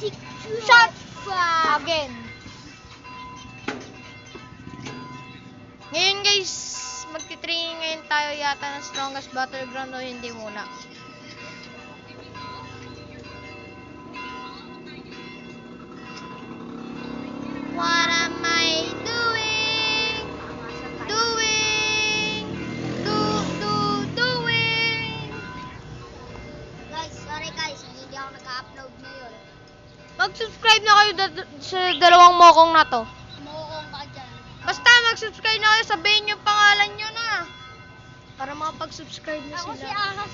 Shot! Again. Ngayon guys, magti-training ngayon tayo yata ng strongest battleground o hindi muna. What am I doing? Doing? Guys, sorry guys, hindi ako naka-upload ngayon. Mag-subscribe na kayo sa dalawang mokong na to. Mukong ka dyan. Basta mag-subscribe na kayo, sabihin yung pangalan nyo na. Para makapag-subscribe na Ako si sila. Ahas.